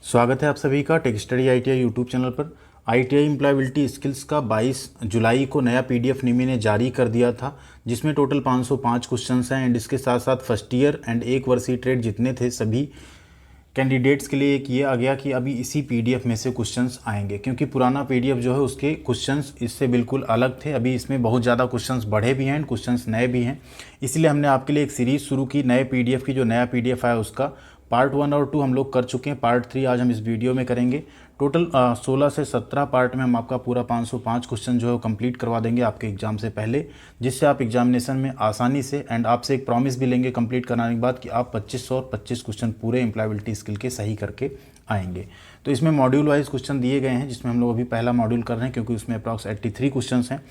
स्वागत है आप सभी का tech study ITI YouTube channel पर। आईटीआई एम्प्लॉयबिलिटी स्किल्स का 22 जुलाई को नया पीडीएफ निमी ने जारी कर दिया था, जिसमें टोटल 505 क्वेश्चंस हैं एंड इसके साथ साथ फर्स्ट ईयर एंड एक वर्षीय ट्रेड जितने थे सभी कैंडिडेट्स के लिए किया गया कि अभी इसी पीडीएफ में से क्वेश्चंस आएंगे, क्योंकि पुराना पीडीएफ जो है उसके क्वेश्चंस इससे बिल्कुल अलग थे। अभी इसमें बहुत ज़्यादा क्वेश्चंस बढ़े भी हैं, क्वेश्चंस नए भी हैं, इसलिए हमने आपके लिए एक सीरीज़ शुरू की नए पीडीएफ की। जो नया पीडीएफ आया उसका पार्ट 1 और 2 हम लोग कर चुके हैं, पार्ट 3 आज हम इस वीडियो में करेंगे। टोटल 16 से 17 पार्ट में हम आपका पूरा 505 क्वेश्चन जो है वो कंप्लीट करवा देंगे आपके एग्जाम से पहले, जिससे आप एग्जामिनेशन में आसानी से एंड आपसे एक प्रॉमिस भी लेंगे कंप्लीट कराने के बाद कि आप 2500 और 25 क्वेश्चन पूरे एम्प्लॉयबिलिटी स्किल के सही करके आएंगे। तो इसमें मॉड्यूल वाइज क्वेश्चन दिए गए हैं, जिसमें हम लोग अभी पहला मॉड्यूल कर रहे हैं क्योंकि उसमें अप्रॉक्स 83 क्वेश्चन हैं।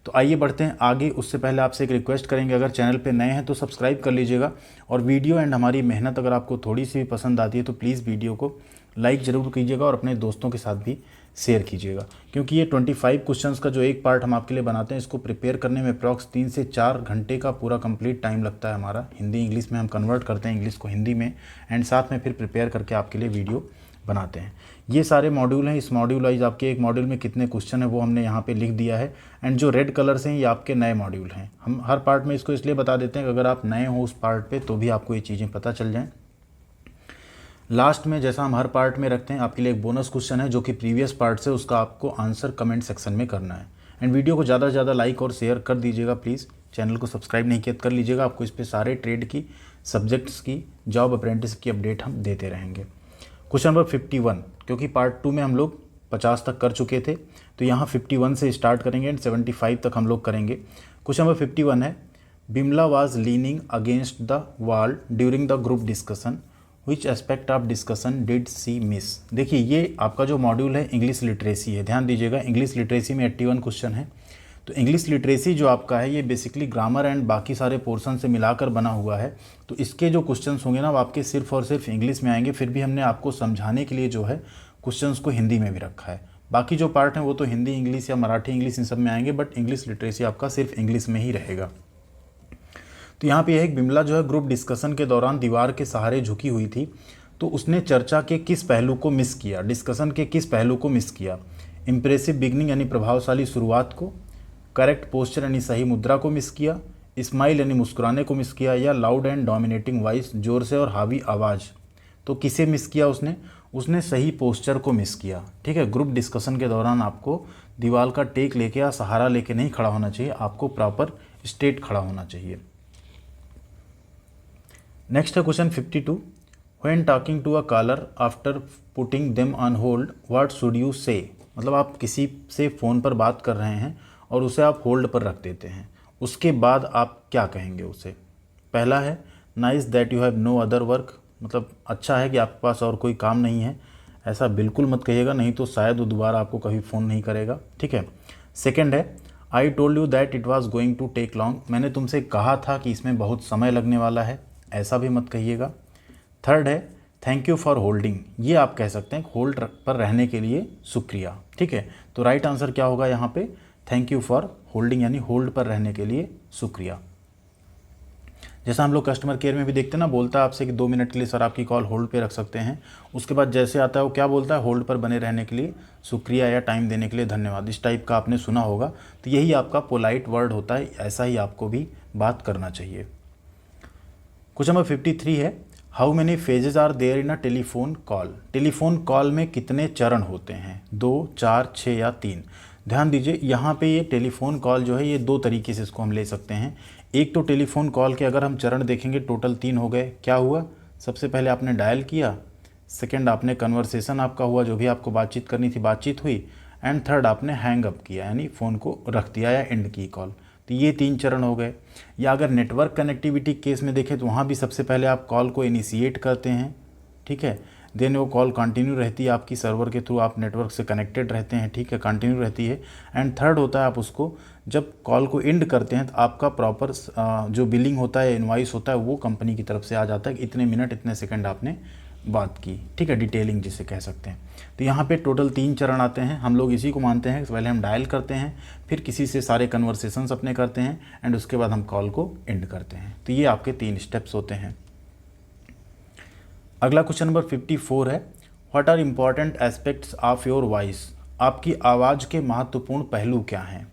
तो आइए बढ़ते हैं आगे। उससे पहले आपसे एक रिक्वेस्ट करेंगे, अगर चैनल पे नए हैं तो सब्सक्राइब कर लीजिएगा, और वीडियो एंड हमारी मेहनत अगर आपको थोड़ी सी भी पसंद आती है तो प्लीज़ वीडियो को लाइक ज़रूर कीजिएगा और अपने दोस्तों के साथ भी शेयर कीजिएगा, क्योंकि ये 25 क्वेश्चंस का जो एक पार्ट हम आपके लिए बनाते हैं, इसको प्रिपेयर करने में अप्रॉक्स 3 से 4 घंटे का पूरा कंप्लीट टाइम लगता है हमारा। हिंदी इंग्लिश में हम कन्वर्ट करते हैं, इंग्लिश को हिंदी में, एंड साथ में फिर प्रिपेयर करके आपके लिए वीडियो बनाते हैं। ये सारे मॉड्यूल हैं। इस मॉड्यूल वाइज आपके एक मॉड्यूल में कितने क्वेश्चन है वो हमने यहाँ पे लिख दिया है, एंड जो रेड कलर से हैं ये आपके नए मॉड्यूल हैं। हम हर पार्ट में इसको इसलिए बता देते हैं कि अगर आप नए हो उस पार्ट पे तो भी आपको ये चीज़ें पता चल जाएँ। लास्ट में जैसा हम हर पार्ट में रखते हैं, आपके लिए एक बोनस क्वेश्चन है जो कि प्रीवियस पार्ट से, उसका आपको आंसर कमेंट सेक्शन में करना है। एंड वीडियो को ज़्यादा से ज़्यादा लाइक और शेयर कर दीजिएगा प्लीज़। चैनल को सब्सक्राइब नहीं किया तो कर लीजिएगा, आपको इस पर सारे ट्रेड की, सब्जेक्ट्स की, जॉब अप्रेंटिस की अपडेट हम देते रहेंगे। क्वेश्चन नंबर 51, क्योंकि पार्ट 2 में हम लोग 50 तक कर चुके थे, तो यहाँ 51 से स्टार्ट करेंगे एंड 75 तक हम लोग करेंगे। क्वेश्चन नंबर 51 है, Bimla was leaning against the wall during the group discussion, which aspect of discussion did she miss. देखिए ये आपका जो मॉड्यूल है इंग्लिश लिटरेसी है, ध्यान दीजिएगा। इंग्लिश लिटरेसी में 81 क्वेश्चन है। तो इंग्लिश लिटरेसी जो आपका है ये बेसिकली ग्रामर एंड बाकी सारे पोर्शन से मिलाकर बना हुआ है। तो इसके जो क्वेश्चंस होंगे ना वो आपके सिर्फ और सिर्फ इंग्लिश में आएंगे। फिर भी हमने आपको समझाने के लिए जो है क्वेश्चंस को हिंदी में भी रखा है। बाकी जो पार्ट हैं वो तो हिंदी इंग्लिश या मराठी इंग्लिश इन सब में आएंगे, बट इंग्लिश लिटरेसी आपका सिर्फ इंग्लिश में ही रहेगा। तो यहाँ पे एक बिमला जो है ग्रुप डिस्कशन के दौरान दीवार के सहारे झुकी हुई थी, तो उसने चर्चा के किस पहलू को मिस किया, डिस्कशन के किस पहलू को मिस किया। इंप्रेसिव बिगनिंग यानी प्रभावशाली शुरुआत को, करेक्ट पोस्चर यानी सही मुद्रा को मिस किया, स्माइल यानी मुस्कुराने को मिस किया, या लाउड एंड डोमिनेटिंग वॉइस, जोर से और हावी आवाज़। तो किसे मिस किया उसने सही पोस्चर को मिस किया। ठीक है, ग्रुप डिस्कशन के दौरान आपको दीवार का टेक लेके या सहारा लेके नहीं खड़ा होना चाहिए, आपको प्रॉपर स्ट्रेट खड़ा होना चाहिए। नेक्स्ट है question 52, when talking to a caller after putting them on hold what should you say. मतलब आप किसी से फ़ोन पर बात कर रहे हैं और उसे आप होल्ड पर रख देते हैं, उसके बाद आप क्या कहेंगे उसे। पहला है nice that you have no other work, मतलब अच्छा है कि आपके पास और कोई काम नहीं है। ऐसा बिल्कुल मत कहिएगा, नहीं तो शायद वो दोबारा आपको कभी फ़ोन नहीं करेगा। ठीक है। सेकेंड है I told you that it was going to take long, मैंने तुमसे कहा था कि इसमें बहुत समय लगने वाला है, ऐसा भी मत कहिएगा। थर्ड है थैंक यू फॉर होल्डिंग, ये आप कह सकते हैं होल्ड पर रहने के लिए शुक्रिया। ठीक है, तो राइट आंसर क्या होगा यहाँ पे, थैंक यू फॉर होल्डिंग यानी होल्ड पर रहने के लिए शुक्रिया। जैसा हम लोग कस्टमर केयर में भी देखते हैं ना, बोलता है आपसे कि 2 मिनट के लिए सर आपकी कॉल होल्ड पे रख सकते हैं, उसके बाद जैसे आता है वो क्या बोलता है, होल्ड पर बने रहने के लिए शुक्रिया या टाइम देने के लिए धन्यवाद। इस टाइप का आपने सुना होगा, तो यही आपका पोलाइट वर्ड होता है, ऐसा ही आपको भी बात करना चाहिए। क्वेश्चन नंबर 53 है, how many phases are there in a telephone call. Telephone call में कितने चरण होते हैं, 2, 4, 6 या 3। ध्यान दीजिए यहाँ पे ये टेलीफोन कॉल जो है ये 2 तरीके से इसको हम ले सकते हैं। एक तो टेलीफोन कॉल के अगर हम चरण देखेंगे टोटल 3 हो गए। क्या हुआ, सबसे पहले आपने डायल किया, सेकेंड आपने कन्वर्सेशन आपका हुआ, जो भी आपको बातचीत करनी थी बातचीत हुई, एंड थर्ड आपने हैंग अप किया यानी फ़ोन को रख दिया या एंड की कॉल। तो ये 3 चरण हो गए। या अगर नेटवर्क कनेक्टिविटी केस में देखें तो वहाँ भी सबसे पहले आप कॉल को इनिशिएट करते हैं। ठीक है, देन वो कॉल कंटिन्यू रहती है आपकी सर्वर के थ्रू, आप नेटवर्क से कनेक्टेड रहते हैं। ठीक है, कंटिन्यू रहती है। एंड थर्ड होता है आप उसको जब कॉल को एंड करते हैं तो आपका प्रॉपर जो बिलिंग होता है, इनवॉइस होता है, वो कंपनी की तरफ से आ जाता है कि इतने मिनट इतने सेकंड आपने बात की। ठीक है, डिटेलिंग जिसे कह सकते हैं। तो यहाँ पे टोटल 3 चरण आते हैं, हम लोग इसी को मानते हैं। पहले हम डायल करते हैं, फिर किसी से सारे कन्वर्सेशंस अपने करते हैं, एंड उसके बाद हम कॉल को एंड करते हैं। तो ये आपके 3 स्टेप्स होते हैं। अगला क्वेश्चन नंबर 54 है, what are important aspects of your voice, आपकी आवाज़ के महत्वपूर्ण पहलू क्या हैं,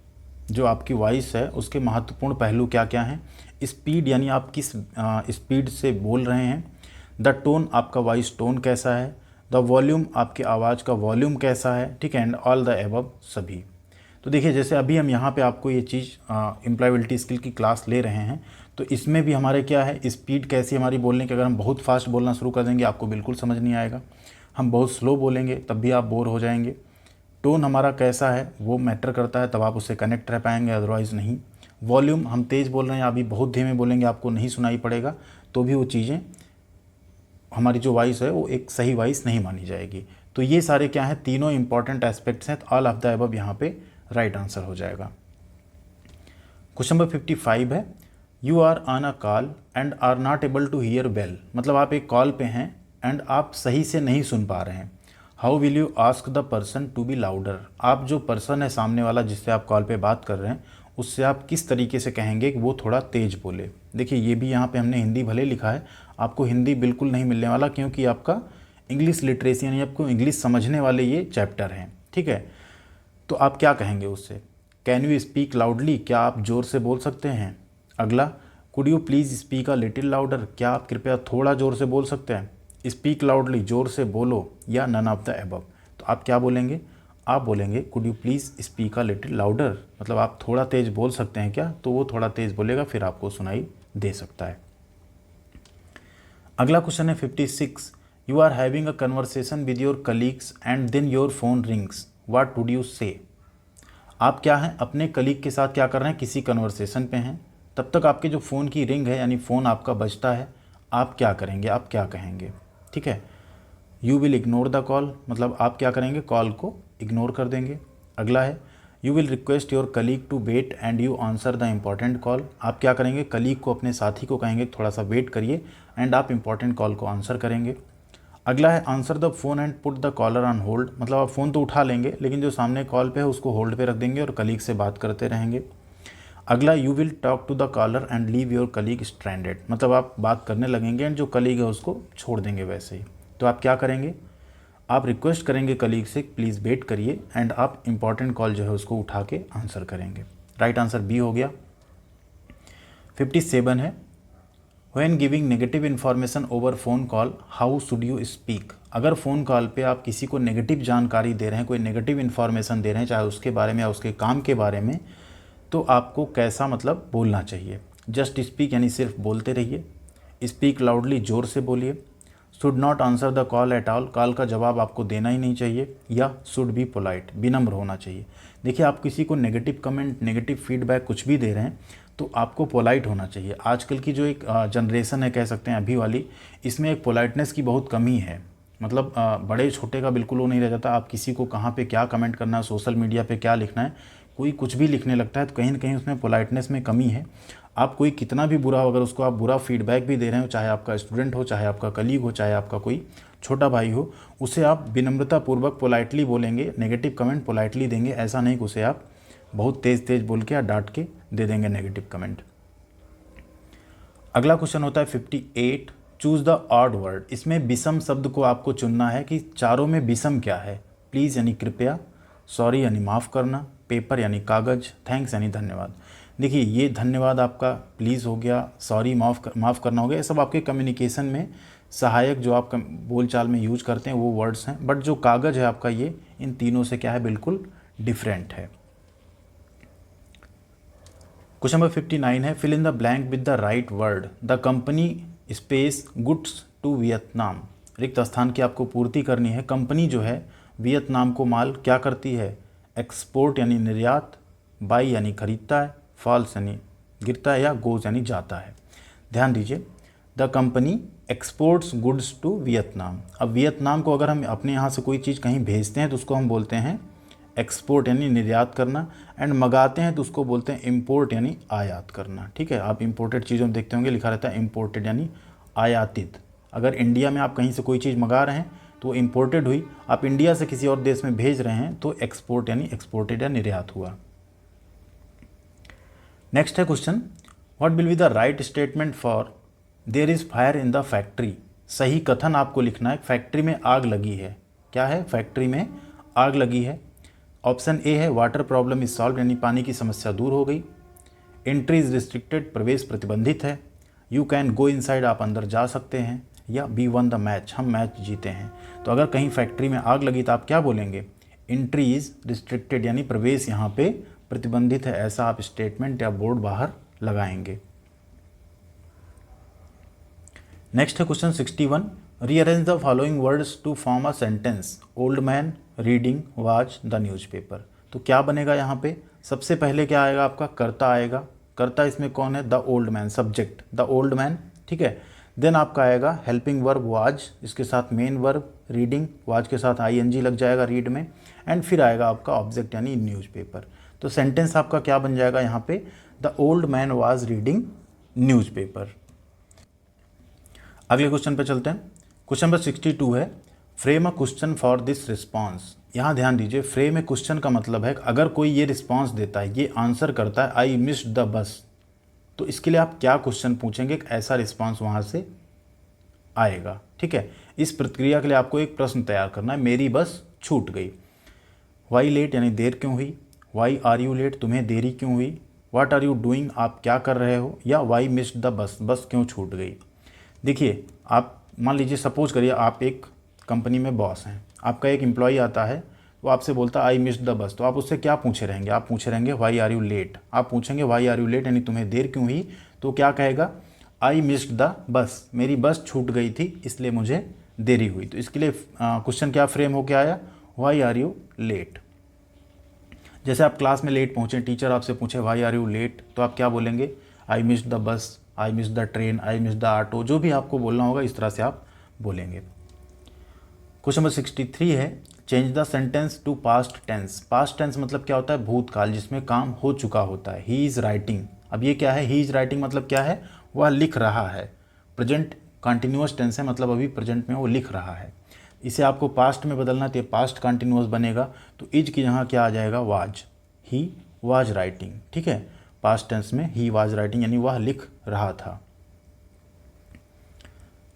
जो आपकी वॉइस है उसके महत्वपूर्ण पहलू क्या क्या हैं। स्पीड यानी आप किस स्पीड से बोल रहे हैं। द टोन, आपका वॉइस टोन कैसा है। द वॉल्यूम, आपकी आवाज़ का वॉल्यूम कैसा है, ठीक है। एंड ऑल द एबव, सभी। तो देखिए जैसे अभी हम यहाँ पे आपको ये चीज़ एम्प्लॉयबिलिटी स्किल की क्लास ले रहे हैं, तो इसमें भी हमारे क्या है, स्पीड कैसी हमारी बोलने की। अगर हम बहुत फास्ट बोलना शुरू कर देंगे आपको बिल्कुल समझ नहीं आएगा, हम बहुत स्लो बोलेंगे तब भी आप बोर हो जाएंगे। टोन हमारा कैसा है वो मैटर करता है, तब आप उससे कनेक्ट रह पाएंगे, अदरवाइज़ नहीं। वॉल्यूम, हम तेज़ बोल रहे हैं अभी बहुत धीमे बोलेंगे आपको नहीं सुनाई पड़ेगा, तो भी वो चीज़ें हमारी जो वॉइस है वो एक सही वॉइस नहीं मानी जाएगी। तो ये सारे क्या हैं, तीनों इंपॉर्टेंट एस्पेक्ट्स हैं। ऑल ऑफ द अबव यहाँ पे राइट आंसर हो जाएगा। क्वेश्चन नंबर 55 है, you are on a call and are not able to hear well, मतलब आप एक कॉल पे हैं एंड आप सही से नहीं सुन पा रहे हैं। How will you ask the person to be louder, आप जो पर्सन है सामने वाला जिससे आप कॉल पे बात कर रहे हैं उससे आप किस तरीके से कहेंगे कि वो थोड़ा तेज़ बोले। देखिए ये भी यहाँ पे हमने हिंदी भले लिखा है, आपको हिंदी बिल्कुल नहीं मिलने वाला, क्योंकि आपका इंग्लिश लिटरेसी यानी आपको इंग्लिश समझने वाले ये चैप्टर हैं, ठीक है। तो आप क्या कहेंगे उससे, कैन यू स्पीक लाउडली, क्या आप ज़ोर से बोल सकते हैं। अगला, could you please speak a little louder, क्या आप कृपया थोड़ा ज़ोर से बोल सकते हैं। स्पीक लाउडली, ज़ोर से बोलो, या नन ऑफ द अबव। तो आप क्या बोलेंगे, आप बोलेंगे could you please speak a little louder, मतलब आप थोड़ा तेज़ बोल सकते हैं क्या, तो वो थोड़ा तेज़ बोलेगा, फिर आपको सुनाई दे सकता है। अगला क्वेश्चन है 56, you are having a conversation with your colleagues and then your phone rings, what would you say. आप क्या हैं, अपने कलीग के साथ क्या कर रहे हैं, किसी कन्वर्सेशन पे हैं, तब तक आपके जो फ़ोन की रिंग है यानी फ़ोन आपका बजता है, आप क्या करेंगे, आप क्या कहेंगे, ठीक है। You will ignore the call, मतलब आप क्या करेंगे, कॉल को इग्नोर कर देंगे। अगला है, you will request your colleague to wait and you answer the important call, आप क्या करेंगे, कलीग को, अपने साथी को कहेंगे थोड़ा सा वेट करिए एंड आप इंपॉर्टेंट कॉल को आंसर करेंगे। अगला है, answer the phone and put the collar on hold, मतलब आप फ़ोन तो उठा लेंगे लेकिन जो सामने कॉल पे है उसको होल्ड पे रख देंगे और कलीग से बात करते रहेंगे। अगला, you will talk to the caller and leave your colleague stranded, मतलब आप बात करने लगेंगे एंड जो कलीग है उसको छोड़ देंगे वैसे ही। तो आप क्या करेंगे, आप रिक्वेस्ट करेंगे कलीग से प्लीज़ वेट करिए एंड आप इंपॉर्टेंट कॉल जो है उसको उठा के आंसर करेंगे। राइट आंसर बी हो गया। 57 है, when giving negative information over phone call how should you speak, अगर फ़ोन कॉल पे आप किसी को नेगेटिव जानकारी दे रहे हैं, कोई नेगेटिव इन्फॉर्मेशन दे रहे हैं चाहे उसके बारे में या उसके काम के बारे में, तो आपको कैसा मतलब बोलना चाहिए। जस्ट स्पीक यानी सिर्फ बोलते रहिए, स्पीक लाउडली ज़ोर से बोलिए, should not answer the call at all, call का जवाब आपको देना ही नहीं चाहिए, या शुड बी पोलाइट, विनम्र होना चाहिए। देखिए आप किसी को नेगेटिव कमेंट, नेगेटिव फीडबैक कुछ भी दे रहे हैं तो आपको पोलाइट होना चाहिए। आजकल की जो एक जनरेशन है कह सकते हैं अभी वाली, इसमें एक पोलाइटनेस की बहुत कमी है, मतलब बड़े छोटे का बिल्कुल वो नहीं रह जाता। आप किसी को कहाँ पे क्या कमेंट करना है, सोशल मीडिया पे क्या लिखना है, कोई कुछ भी लिखने लगता है तो कहीं ना कहीं उसमें पोलाइटनेस में कमी है। आप कोई कितना भी बुरा हो, अगर उसको आप बुरा फीडबैक भी दे रहे हो, चाहे आपका स्टूडेंट हो, चाहे आपका कलीग हो, चाहे आपका कोई छोटा भाई हो, उसे आप विनम्रतापूर्वक पोलाइटली बोलेंगे, नेगेटिव कमेंट पोलाइटली देंगे, ऐसा नहीं कि उसे आप बहुत तेज़ तेज़ बोल के या डांट के दे देंगे नेगेटिव कमेंट। अगला क्वेश्चन होता है 58, चूज़ द ऑड वर्ड, इसमें विषम शब्द को आपको चुनना है कि चारों में विषम क्या है। प्लीज़ यानी कृपया, सॉरी यानी माफ़ करना, पेपर यानी कागज़, थैंक्स यानी धन्यवाद। देखिए ये धन्यवाद आपका प्लीज़ हो गया, सॉरी माफ़ करना हो गया, ये सब आपके कम्युनिकेशन में सहायक जो आप बोलचाल में यूज करते हैं वो वर्ड्स हैं, बट जो कागज़ है आपका ये इन तीनों से क्या है, बिल्कुल डिफरेंट है। क्वेश्चन नंबर 59 है, fill in the blank with the right word, the company spaces goods to Vietnam, रिक्त स्थान की आपको पूर्ति करनी है। कंपनी जो है वियतनाम को माल क्या करती है, एक्सपोर्ट यानी निर्यात, बाई यानी खरीदता है, फॉल्स यानी गिरता है, या गोज यानी जाता है। ध्यान दीजिए, the company exports goods to Vietnam. अब वियतनाम को अगर हम अपने यहाँ से कोई चीज़ कहीं भेजते हैं तो उसको हम बोलते हैं एक्सपोर्ट यानी निर्यात करना, एंड मंगाते हैं तो उसको बोलते हैं इम्पोर्ट यानी आयात करना। ठीक है, आप इम्पोर्टेड चीज़ों में देखते होंगे लिखा रहता है इम्पोर्टेड यानी आयातित। अगर इंडिया में आप कहीं से कोई चीज़ मंगा रहे हैं तो वो इम्पोर्टेड हुई, आप इंडिया से किसी और देश में भेज रहे हैं तो एक्सपोर्ट यानी एक्सपोर्टेड या निर्यात हुआ। नेक्स्ट है question, what will be the right statement for their is fire in the factory. सही कथन आपको लिखना है, फैक्ट्री में आग लगी है, क्या है, फैक्ट्री में आग लगी है। ऑप्शन ए है वाटर प्रॉब्लम इज सॉल्व, यानी पानी की समस्या दूर हो गई। एंट्री इज रिस्ट्रिक्टेड, प्रवेश प्रतिबंधित है। यू कैन गो इनसाइड, आप अंदर जा सकते हैं। या बी वन द मैच, हम मैच जीते हैं। तो अगर कहीं फैक्ट्री में आग लगी तो आप क्या बोलेंगे, एंट्री इज रिस्ट्रिक्टेड, यानी प्रवेश यहाँ पे प्रतिबंधित है, ऐसा आप स्टेटमेंट या बोर्ड बाहर लगाएंगे। नेक्स्ट है question 61, rearrange the following words to form a sentence, old man reading watch the newspaper. तो क्या बनेगा यहाँ पे, सबसे पहले क्या आएगा आपका, कर्ता आएगा। कर्ता इसमें कौन है, the old man, subject the old man, ठीक है। देन आपका आएगा हेल्पिंग वर्ब वाज, इसके साथ मेन वर्ब रीडिंग, वाज के साथ आईएनजी लग जाएगा रीड में, एंड फिर आएगा आपका ऑब्जेक्ट यानी न्यूज़पेपर। तो सेंटेंस आपका क्या बन जाएगा यहाँ पे, the old man was reading newspaper. अगले क्वेश्चन पे चलते हैं। क्वेश्चन नंबर 62 है, frame a question for this response. यहाँ ध्यान दीजिए, फ्रेम ए क्वेश्चन का मतलब है अगर कोई ये रिस्पॉन्स देता है, ये आंसर करता है आई मिस्ड द बस, तो इसके लिए आप क्या क्वेश्चन पूछेंगे, एक ऐसा रिस्पॉन्स वहाँ से आएगा, ठीक है। इस प्रक्रिया के लिए आपको एक प्रश्न तैयार करना है, मेरी बस छूट गई। वाई लेट यानी देर क्यों हुई, वाई आर यू लेट तुम्हें देरी क्यों हुई, व्हाट आर यू डूइंग आप क्या कर रहे हो, या वाई मिस्ड द बस बस क्यों छूट गई। देखिए, आप मान लीजिए सपोज करिए आप एक कंपनी में बॉस हैं, आपका एक एम्प्लॉय आता है, वो आपसे बोलता है आई मिस्ड द बस, तो आप उससे क्या पूछे रहेंगे, आप पूछे रहेंगे वाई आर यू लेट। आप पूछेंगे वाई आर यू लेट यानी तुम्हें देर क्यों हुई, तो क्या कहेगा, आई मिस्ड द बस, मेरी बस छूट गई थी इसलिए मुझे देरी हुई। तो इसके लिए क्वेश्चन क्या फ्रेम होके आया, वाई आर यू लेट। जैसे आप क्लास में लेट पहुँचे, टीचर आपसे पूछे वाई आर यू लेट, तो आप क्या बोलेंगे, I missed the bus, I miss the train, I miss the auto, जो भी आपको बोलना होगा इस तरह से आप बोलेंगे। क्वेश्चन नंबर 63 है, change the sentence to past tense. Past tense मतलब क्या होता है, भूतकाल जिसमें काम हो चुका होता है। ही इज़ राइटिंग, अब ये क्या है, ही इज़ राइटिंग मतलब क्या है, वह लिख रहा है। प्रेजेंट कंटिन्यूअस टेंस है, मतलब अभी प्रेजेंट में वो लिख रहा है। इसे आपको पास्ट में बदलना तो पास्ट कंटिन्यूअस बनेगा, तो इज की यहाँ क्या आ जाएगा, वाज, ही वाज राइटिंग, ठीक है। पास्ट टेंस में ही वाज राइटिंग यानी वह लिख रहा था।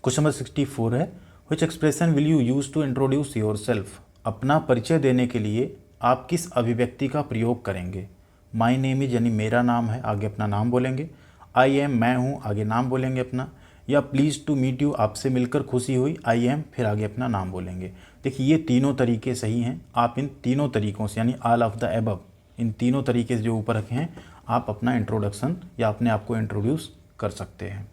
क्वेश्चन नंबर 64 है, which expression will you use to introduce yourself. अपना परिचय देने के लिए आप किस अभिव्यक्ति का प्रयोग करेंगे। माई नेम इज यानी मेरा नाम है, आगे अपना नाम बोलेंगे। आई एम मैं हूँ, आगे नाम बोलेंगे अपना। या प्लीज़ टू मीट यू आपसे मिलकर खुशी हुई, आई एम फिर आगे अपना नाम बोलेंगे। देखिए ये तीनों तरीके सही हैं, आप इन तीनों तरीकों से यानी ऑल ऑफ द एबव, इन तीनों तरीके से जो ऊपर रखे हैं आप अपना इंट्रोडक्शन या अपने आप को इंट्रोड्यूस कर सकते हैं।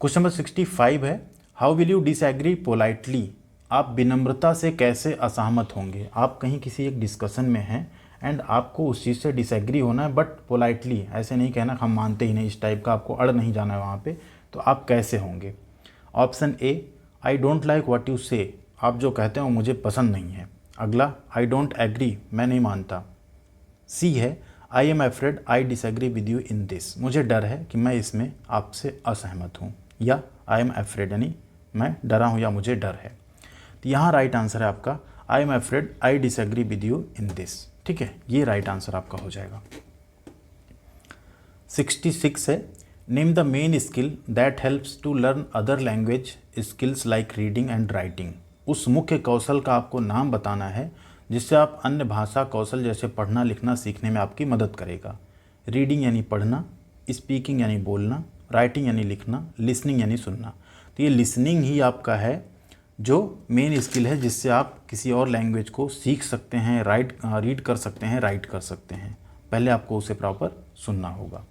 क्वेश्चन नंबर 65 है, how will you disagree politely. आप विनम्रता से कैसे असहमत होंगे। आप कहीं किसी एक डिस्कशन में हैं एंड आपको उस चीज़ से डिसएग्री होना है, बट पोलाइटली, ऐसे नहीं कहना हम मानते ही नहीं, इस टाइप का आपको अड़ नहीं जाना है वहाँ पे, तो आप कैसे होंगे। Option A, I don't like what you say, आप जो कहते हैं वो मुझे पसंद नहीं है। अगला, आई डोंट एग्री, मैं नहीं मानता। सी है, I am afraid I disagree with you in this, मुझे डर है कि मैं इसमें आपसे असहमत हूँ। या आई एम एफ्रेड यानी मैं डरा हूँ या मुझे डर है। तो यहाँ राइट आंसर है आपका I am afraid I disagree with you in this, ठीक है, ये राइट आंसर आपका हो जाएगा। 66 है, name the main skill that helps to learn other language skills like reading and writing. उस मुख्य कौशल का आपको नाम बताना है जिससे आप अन्य भाषा कौशल जैसे पढ़ना लिखना सीखने में आपकी मदद करेगा। रीडिंग यानी पढ़ना, स्पीकिंग यानी बोलना, राइटिंग यानी लिखना, लिसनिंग यानी सुनना। तो ये लिसनिंग ही आपका है जो मेन स्किल है जिससे आप किसी और लैंग्वेज को सीख सकते हैं, रीड कर सकते हैं, राइट कर सकते हैं। पहले आपको उसे प्रॉपर सुनना होगा।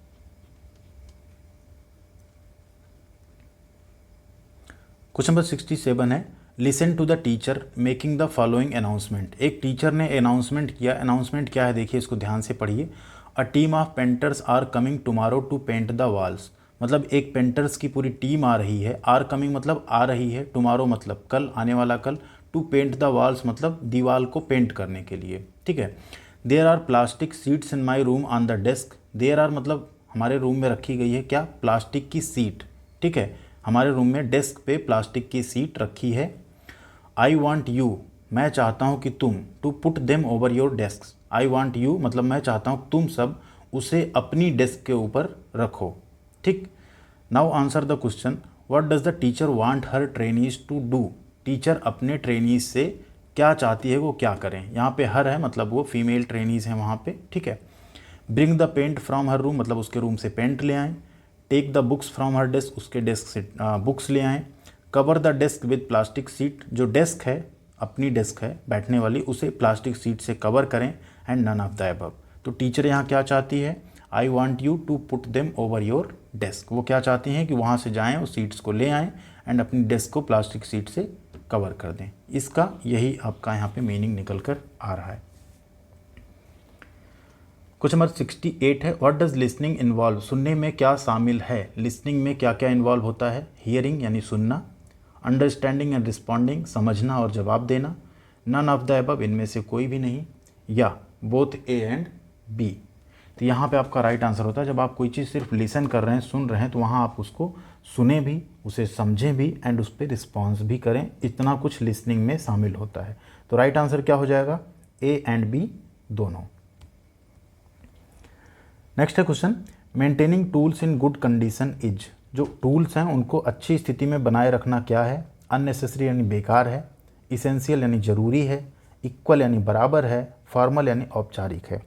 क्वेश्चन नंबर 67 है, listen to the teacher making the following announcement. एक टीचर ने अनाउंसमेंट किया। अनाउंसमेंट क्या है देखिए, इसको ध्यान से पढ़िए। A team of painters are coming tomorrow to paint the walls, मतलब एक पेंटर्स की पूरी टीम आ रही है। आर कमिंग मतलब आ रही है, टुमारो मतलब कल, आने वाला कल, टू पेंट द वॉल्स मतलब दीवार को पेंट करने के लिए, ठीक है। There are plastic sheets in my room on the desk. There are मतलब हमारे रूम में रखी गई है क्या, प्लास्टिक की सीट, ठीक है। हमारे रूम में डेस्क पे प्लास्टिक की सीट रखी है। आई वॉन्ट यू, मैं चाहता हूँ कि तुम, to put them over your desk. I want you मतलब मैं चाहता हूँ तुम सब उसे अपनी डेस्क के ऊपर रखो, ठीक। Now answer the question, what does the teacher want her trainees to do. टीचर अपने ट्रेनीज से क्या चाहती है वो क्या करें। यहाँ पे हर है मतलब वो फीमेल ट्रेनीज हैं वहाँ पे, ठीक है। Bring the paint from her room मतलब उसके रूम से पेंट ले आएँ। Take the books from her desk उसके डेस्क से बुक्स ले आएँ। Cover the desk with plastic sheet जो डेस्क है अपनी डेस्क है बैठने वाली उसे प्लास्टिक सीट से कवर करें। And none of the above. तो टीचर यहाँ क्या चाहती है, I want you to put them over your desk. वो क्या चाहती हैं कि वहाँ से जाएँ उस सीट्स को ले आएँ एंड अपनी डेस्क को प्लास्टिक सीट से कवर कर दें। इसका यही आपका यहाँ पे मीनिंग निकल कर आ रहा है। क्वेश्चन नंबर 68 है, व्हाट डज लिसनिंग इन्वॉल्व। सुनने में क्या शामिल है, लिसनिंग में क्या क्या इन्वॉल्व होता है। हियरिंग यानी सुनना, अंडरस्टैंडिंग एंड रिस्पॉन्डिंग समझना और जवाब देना, नन ऑफ द अबव इनमें से कोई भी नहीं, या बोथ ए एंड बी। तो यहाँ पे आपका राइट आंसर होता है जब आप कोई चीज़ सिर्फ लिसन कर रहे हैं सुन रहे हैं तो वहाँ आप उसको सुने भी उसे समझें भी एंड उस पर रिस्पॉन्स भी करें। इतना कुछ लिसनिंग में शामिल होता है। तो राइट आंसर क्या हो जाएगा, ए एंड बी दोनों। नेक्स्ट है question, maintaining tools in good condition is. जो टूल्स हैं उनको अच्छी स्थिति में बनाए रखना क्या है। अननेसेसरी यानी बेकार है, इसेंशियल यानी ज़रूरी है, इक्वल यानी बराबर है, फॉर्मल यानी औपचारिक है।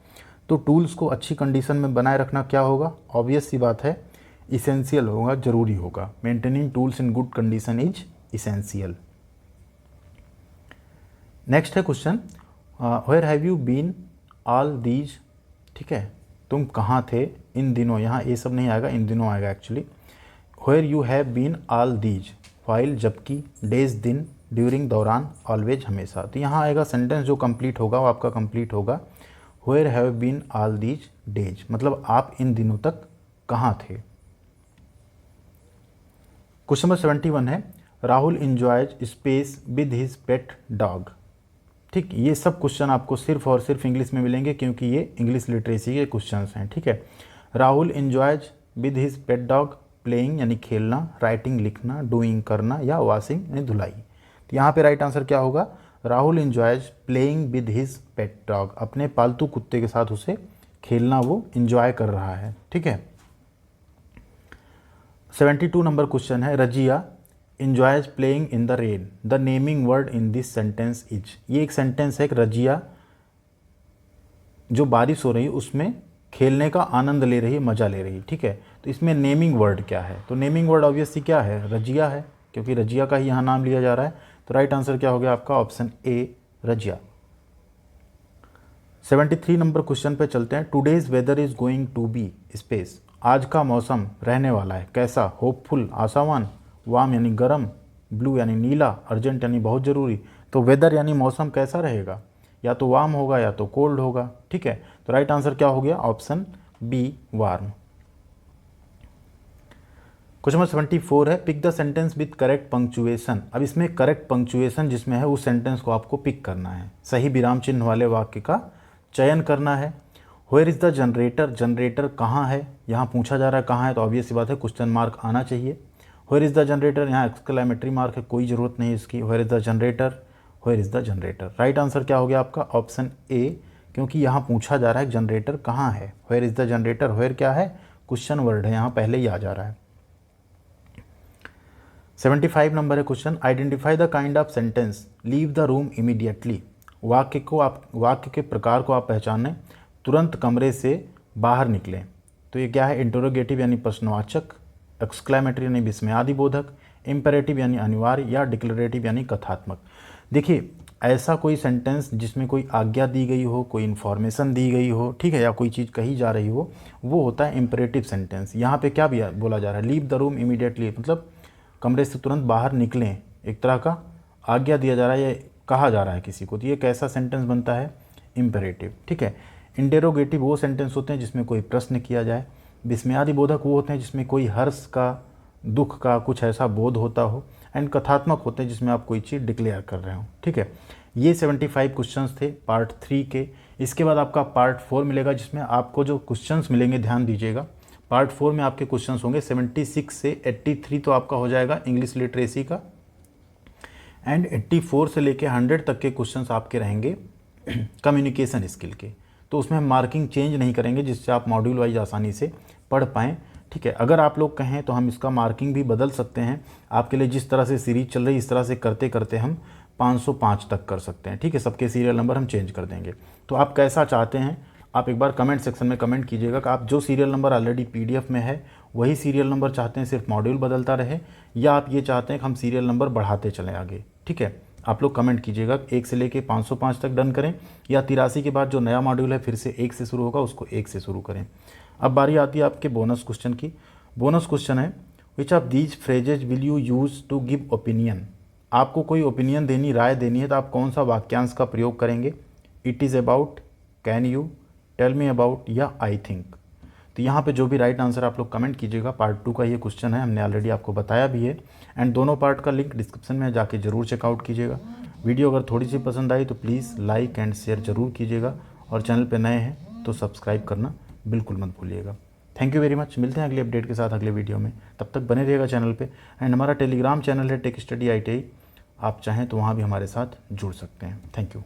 तो टूल्स को अच्छी कंडीशन में बनाए रखना क्या होगा, ऑब्वियस सी बात है इसेंशियल होगा, ज़रूरी होगा। Maintaining tools in good condition is essential. Next है question, where have you been all these. ठीक है, तुम कहाँ थे इन दिनों। यहाँ ये सब नहीं आएगा, इन दिनों आएगा actually. Where you have been all these, while जबकि, डेज दिन, ड्यूरिंग दौरान, ऑलवेज हमेशा। तो यहाँ आएगा सेंटेंस जो कंप्लीट होगा वो आपका कंप्लीट होगा where have been all these days, मतलब आप इन दिनों तक कहाँ थे। क्वेश्चन नंबर 71 है, Rahul enjoys space with his pet dog. ठीक, ये सब क्वेश्चन आपको सिर्फ और सिर्फ इंग्लिश में मिलेंगे क्योंकि ये इंग्लिश लिटरेसी के क्वेश्चंस हैं। ठीक है, Rahul enjoys with his pet dog, playing यानी खेलना, राइटिंग लिखना, डूइंग करना, या वॉशिंग यानी धुलाई। तो यहाँ पे राइट आंसर क्या होगा, Rahul enjoys playing with his pet dog, अपने पालतू कुत्ते के साथ उसे खेलना वो इंजॉय कर रहा है। ठीक है, 72 नंबर क्वेश्चन है, Razia enjoys playing in the rain, the naming word in this sentence is। ये एक सेंटेंस है कि रजिया जो बारिश हो रही है उसमें खेलने का आनंद ले रही है, मज़ा ले रही है। ठीक है, तो इसमें नेमिंग वर्ड क्या है, तो नेमिंग वर्ड ऑब्वियसली क्या है, रजिया है, क्योंकि रजिया का ही यहाँ नाम लिया जा रहा है। तो राइट आंसर क्या हो गया आपका, ऑप्शन ए रजिया। 73 नंबर क्वेश्चन पे चलते हैं, today's weather is going to be space, आज का मौसम रहने वाला है कैसा, होपफुल आशावान, वार्म यानी गर्म, ब्लू यानी नीला, अर्जेंट यानी बहुत ज़रूरी। तो वेदर यानी मौसम कैसा रहेगा, या तो वार्म होगा या तो कोल्ड होगा। ठीक है, तो राइट आंसर क्या हो गया, option B warm. Question number 74 है, pick the sentence with correct punctuation. अब इसमें करेक्ट पंक्चुएशन जिसमें है उस सेंटेंस को आपको पिक करना है, सही विराम चिन्ह वाले वाक्य का चयन करना है। Where is the generator, generator कहाँ है, यहाँ पूछा जा रहा है कहाँ है, तो ऑब्वियस सी बात है क्वेश्चन मार्क आना चाहिए। वेयर इज़ द जनरेटर, यहाँ एक्सक्लेमेटरी मार्क है, कोई ज़रूरत नहीं इसकी। Where is the generator, where is the generator. Right answer क्या हो गया आपका, ऑप्शन ए, क्योंकि यहाँ पूछा जा रहा है जनरेटर कहाँ है। Where is the generator, where क्या है, क्वेश्चन वर्ड है, यहाँ पहले ही आ जा रहा है। 75 नंबर है question, identify the kind of sentence, leave the room immediately. वाक्य के प्रकार को आप पहचानें, तुरंत कमरे से बाहर निकलें। तो ये क्या है, इंटरोगेटिव यानी प्रश्नवाचक, एक्सक्लेमेटरी यानी विस्मयादिबोधक, इम्पेरेटिव यानी अनिवार्य, या डिक्लेरेटिव यानी कथात्मक। देखिए, ऐसा कोई सेंटेंस जिसमें कोई आज्ञा दी गई हो, कोई इन्फॉर्मेशन दी गई हो, ठीक है, या कोई चीज़ कही जा रही हो, वो होता है इम्पेरेटिव सेंटेंस। यहाँ पे क्या भी बोला जा रहा है, लीव द रूम इमीडिएटली, मतलब कमरे से तुरंत बाहर निकलें, एक तरह का आज्ञा दिया जा रहा है या कहा जा रहा है किसी को। तो ये कैसा सेंटेंस बनता है, इम्पेरेटिव। ठीक है, इंटेरोगेटिव वो सेंटेंस होते हैं जिसमें कोई प्रश्न किया जाए, विस्मयादिबोधक वो होते हैं जिसमें कोई हर्ष का, दुख का कुछ ऐसा बोध होता हो, एंड कथात्मक होते हैं जिसमें आप कोई चीज़ डिक्लेयर कर रहे हो। ठीक है, ये 75 क्वेश्चंस थे पार्ट 3 के। इसके बाद आपका पार्ट 4 मिलेगा जिसमें आपको जो क्वेश्चंस मिलेंगे ध्यान दीजिएगा। पार्ट 4 में आपके क्वेश्चंस होंगे 76 से 83 तो आपका हो जाएगा इंग्लिश लिटरेसी का, एंड 84 से लेके 100 तक के क्वेश्चंस आपके रहेंगे कम्युनिकेशन स्किल के। तो उसमें हम मार्किंग चेंज नहीं करेंगे जिससे आप मॉड्यूल वाइज आसानी से पढ़ पाएँ। ठीक है। अगर आप लोग कहें तो हम इसका मार्किंग भी बदल सकते हैं आपके लिए। जिस तरह से सीरीज चल रही है इस तरह से करते करते हम 505 तक कर सकते हैं, ठीक है। सबके सीरियल नंबर हम चेंज कर देंगे। तो आप कैसा चाहते हैं, आप एक बार कमेंट सेक्शन में कमेंट कीजिएगा कि आप जो सीरियल नंबर ऑलरेडी पीडीएफ में है वही सीरियल नंबर चाहते हैं, सिर्फ मॉड्यूल बदलता रहे, या आप ये चाहते हैं कि हम सीरियल नंबर बढ़ाते चलें आगे, ठीक है। आप लोग कमेंट कीजिएगा 1 से लेके 505 तक डन करें, या 83 के बाद जो नया मॉड्यूल है फिर से 1 से शुरू होगा उसको 1 से शुरू करें। अब बारी आती है आपके बोनस क्वेश्चन की। बोनस क्वेश्चन है, which of these phrases will you use to give opinion. आपको कोई ओपिनियन देनी, राय देनी है तो आप कौन सा वाक्यांश का प्रयोग करेंगे। It is about, can you, tell me about या आई थिंक। तो यहाँ पे जो भी राइट आंसर आप लोग कमेंट कीजिएगा। पार्ट 2 का ये क्वेश्चन है, हमने ऑलरेडी आपको बताया भी है, एंड दोनों पार्ट का लिंक डिस्क्रिप्शन में जाके ज़रूर चेकआउट कीजिएगा। वीडियो अगर थोड़ी सी पसंद आई तो प्लीज़ लाइक एंड शेयर ज़रूर कीजिएगा, और चैनल पे नए हैं तो सब्सक्राइब करना बिल्कुल मत भूलिएगा। Thank you very much. मिलते हैं अगले अपडेट के साथ अगले वीडियो में, तब तक बने रहिएगा चैनल पे। एंड हमारा टेलीग्राम चैनल है टेक स्टडी ITI, आप चाहें तो वहाँ भी हमारे साथ जुड़ सकते हैं। Thank you.